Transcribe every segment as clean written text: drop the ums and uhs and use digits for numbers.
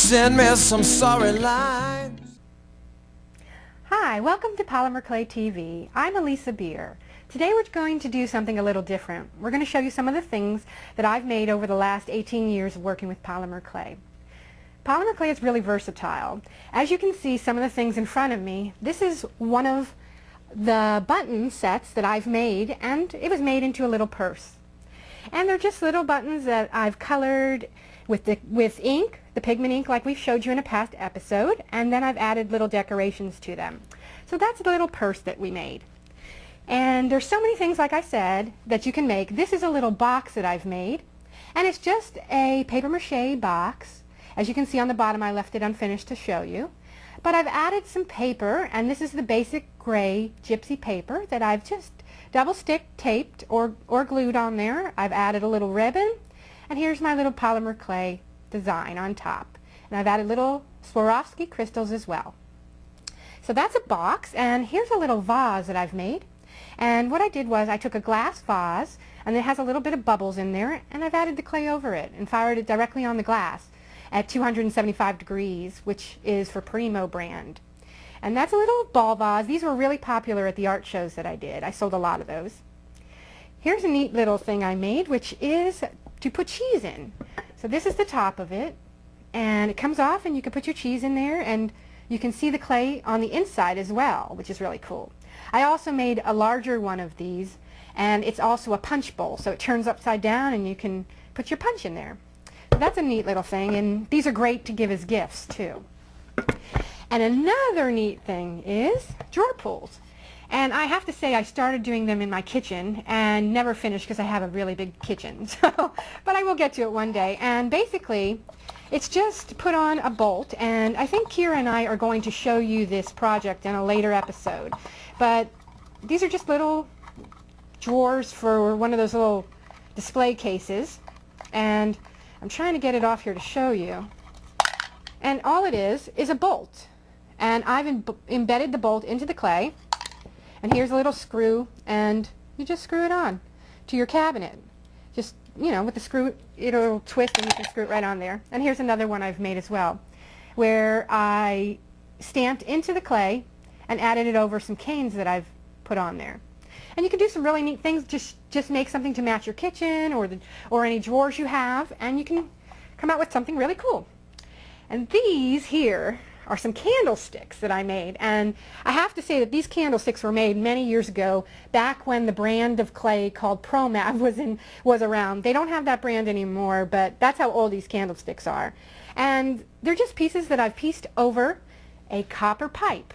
Send me some sorry lines. Hi, welcome to Polymer Clay TV. I'm Ilysa Beer. Today we're going to do something a little different. We're going to show you some of the things that I've made over the last 18 years of working with polymer clay. Polymer clay is really versatile. As you can see, some of the things in front of me, this is one of the button sets that I've made, and it was made into a little purse. And they're just little buttons that I've colored with ink, the pigment ink like we've showed you in a past episode, and then I've added little decorations to them. So that's a little purse that we made. And there's so many things, like I said, that you can make. This is a little box that I've made, and it's just a paper mache box. As you can see on the bottom, I left it unfinished to show you. But I've added some paper, and this is the basic gray gypsy paper that I've just double stick taped or glued on there. I've added a little ribbon, and here's my little polymer clay design on top. And I've added little Swarovski crystals as well. So that's a box, and here's a little vase that I've made. And what I did was I took a glass vase, and it has a little bit of bubbles in there, and I've added the clay over it and fired it directly on the glass at 275 degrees, which is for Primo brand. And that's a little ball vase. These were really popular at the art shows that I did. I sold a lot of those. Here's a neat little thing I made, which is to put cheese in. So this is the top of it, and it comes off, and you can put your cheese in there, and you can see the clay on the inside as well, which is really cool. I also made a larger one of these, and it's also a punch bowl, so it turns upside down, and you can put your punch in there. So that's a neat little thing, and these are great to give as gifts too. And another neat thing is drawer pulls. And I have to say I started doing them in my kitchen and never finished because I have a really big kitchen. But I will get to it one day. And basically, it's just put on a bolt. And I think Kira and I are going to show you this project in a later episode. But these are just little drawers for one of those little display cases. And I'm trying to get it off here to show you. And all it is a bolt. And I've embedded the bolt into the clay. And here's a little screw, and you just screw it on to your cabinet. Just, you know, with the screw, it'll twist and you can screw it right on there. And here's another one I've made as well, where I stamped into the clay and added it over some canes that I've put on there. And you can do some really neat things. Just make something to match your kitchen or any drawers you have, and you can come out with something really cool. And these here are some candlesticks that I made, and I have to say that these candlesticks were made many years ago, back when the brand of clay called ProMav was around. They don't have that brand anymore, but that's how old these candlesticks are. And they're just pieces that I've pieced over a copper pipe.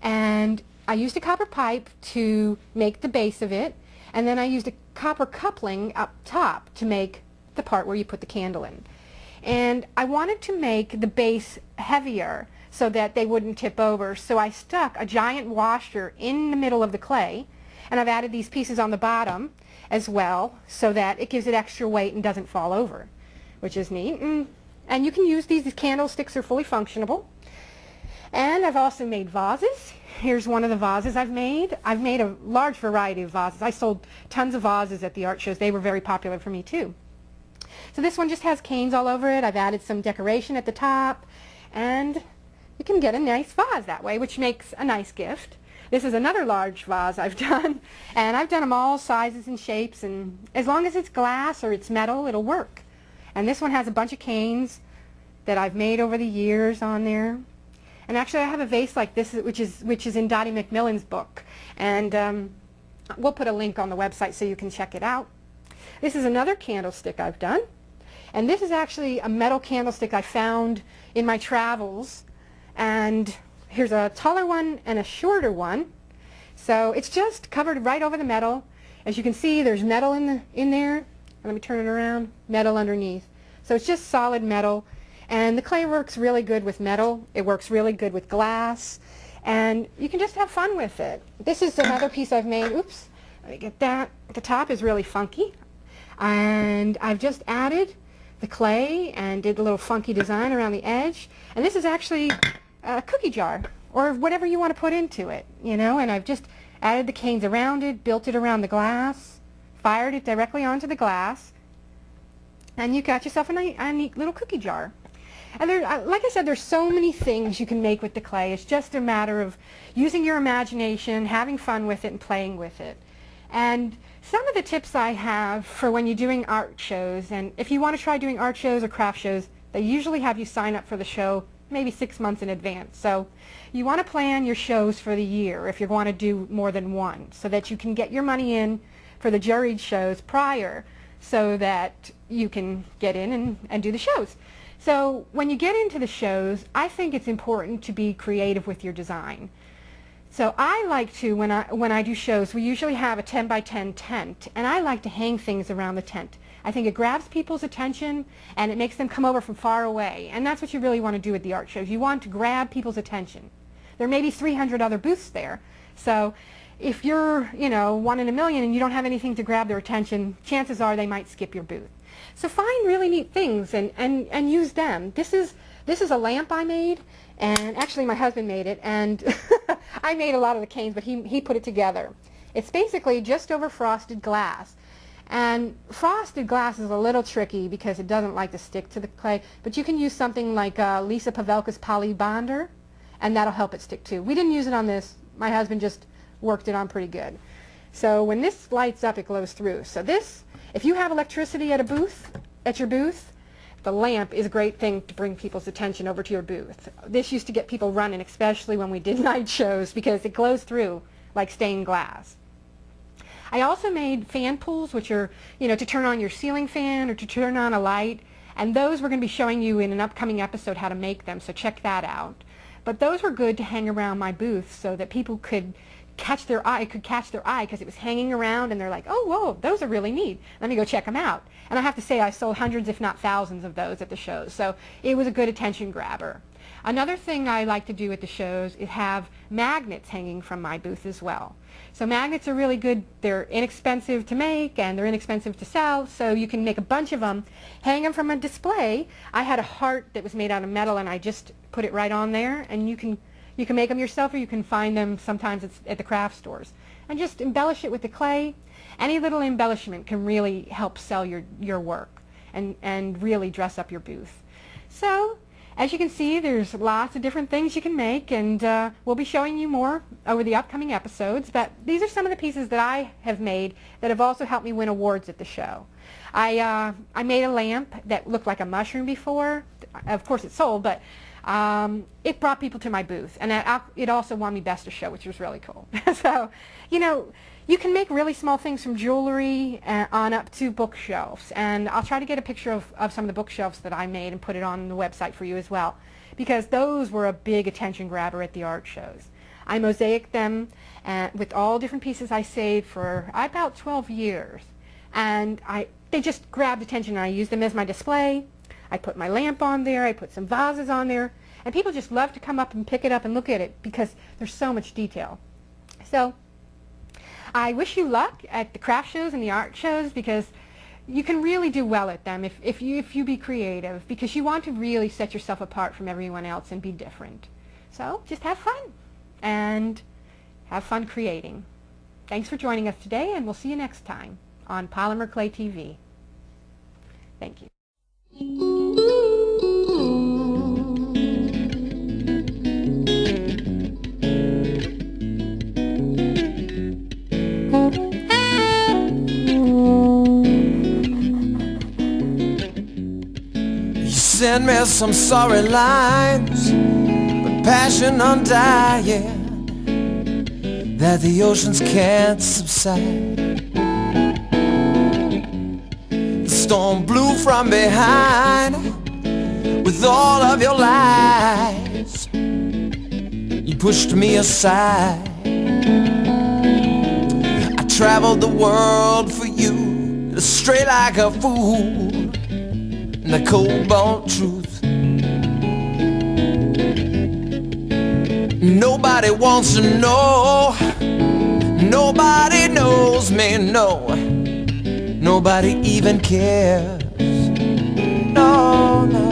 And I used a copper pipe to make the base of it, and then I used a copper coupling up top to make the part where you put the candle in. And I wanted to make the base heavier so that they wouldn't tip over. So I stuck a giant washer in the middle of the clay, and I've added these pieces on the bottom as well so that it gives it extra weight and doesn't fall over, which is neat. And you can use these candlesticks are fully functionable. And I've also made vases. Here's one of the vases I've made. I've made a large variety of vases. I sold tons of vases at the art shows. They were very popular for me too. So this one just has canes all over it. I've added some decoration at the top, and you can get a nice vase that way, which makes a nice gift. This is another large vase I've done, and I've done them all sizes and shapes, and as long as it's glass or it's metal, it'll work. And this one has a bunch of canes that I've made over the years on there. And actually I have a vase like this, which is in Dottie McMillan's book, and we'll put a link on the website so you can check it out. This is another candlestick I've done, and this is actually a metal candlestick I found in my travels, and here's a taller one and a shorter one. So it's just covered right over the metal. As you can see, there's metal in there. Let me turn it around. Metal underneath. So it's just solid metal, and the clay works really good with metal. It works really good with glass, and you can just have fun with it. This is another piece I've made. Oops, let me get that. The top is really funky. And I've just added the clay and did a little funky design around the edge. And this is actually a cookie jar, or whatever you want to put into it, you know. And I've just added the canes around it, built it around the glass, fired it directly onto the glass, and you got yourself a neat little cookie jar. And there, like I said, there's so many things you can make with the clay. It's just a matter of using your imagination, having fun with it, and playing with it. And some of the tips I have for when you're doing art shows, and if you want to try doing art shows or craft shows, they usually have you sign up for the show maybe 6 months in advance. So you want to plan your shows for the year if you want to do more than one, so that you can get your money in for the juried shows prior, so that you can get in and do the shows. So when you get into the shows, I think it's important to be creative with your design. So I like to, when I do shows, we usually have a 10 by 10 tent, and I like to hang things around the tent. I think it grabs people's attention and it makes them come over from far away, and that's what you really want to do with the art shows. You want to grab people's attention. There may be 300 other booths there, so if you're, you know, 1 in a million and you don't have anything to grab their attention, chances are they might skip your booth. So find really neat things and use them. This is a lamp I made, and actually my husband made it, and I made a lot of the canes, but he put it together. It's basically just over frosted glass. And frosted glass is a little tricky because it doesn't like to stick to the clay, but you can use something like Lisa Pavelka's Poly Bonder, and that'll help it stick too. We didn't use it on this. My husband just worked it on pretty good. So when this lights up, it glows through. So this, if you have electricity at your booth, the lamp is a great thing to bring people's attention over to your booth. This used to get people running, especially when we did night shows, because it glows through like stained glass. I also made fan pools, which are, you know, to turn on your ceiling fan or to turn on a light, and those we're going to be showing you in an upcoming episode how to make them, so check that out. But those were good to hang around my booth so that people could catch their eye because it was hanging around, and they're like, oh, whoa, those are really neat. Let me go check them out. And I have to say, I sold hundreds, if not thousands, of those at the shows, so it was a good attention grabber. Another thing I like to do at the shows is have magnets hanging from my booth as well. So magnets are really good. They're inexpensive to make and they're inexpensive to sell, so you can make a bunch of them, hang them from a display. I had a heart that was made out of metal, and I just put it right on there, and you can make them yourself, or you can find them sometimes at the craft stores. And just embellish it with the clay. Any little embellishment can really help sell your work and really dress up your booth. So as you can see, there's lots of different things you can make, and we'll be showing you more over the upcoming episodes. But these are some of the pieces that I have made that have also helped me win awards at the show. I made a lamp that looked like a mushroom before. Of course it sold, but it brought people to my booth, and it also won me Best of Show, which was really cool. So, you know, you can make really small things from jewelry on up to bookshelves, and I'll try to get a picture of some of the bookshelves that I made and put it on the website for you as well, because those were a big attention grabber at the art shows. I mosaicked them with all different pieces I saved for about 12 years, and they just grabbed attention, and I used them as my display. I put my lamp on there, I put some vases on there, and people just love to come up and pick it up and look at it because there's so much detail. So I wish you luck at the craft shows and the art shows, because you can really do well at them if you be creative, because you want to really set yourself apart from everyone else and be different. So just have fun and have fun creating. Thanks for joining us today, and we'll see you next time on Polymer Clay TV. Thank you. You send me some sorry lines, but passion undying, that the oceans can't subside. The storm blew from behind with all of your lies. You pushed me aside. I traveled the world for you, straight like a fool, and the cold-bone truth. Nobody wants to know, nobody knows me, no, nobody even cares. No, no.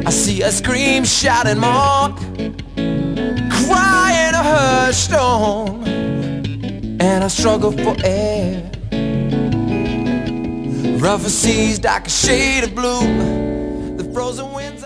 I see a scream, shout and mock, cry in a hushed tone, and I struggle for air. Rougher seas, dark a shade of blue, the frozen winds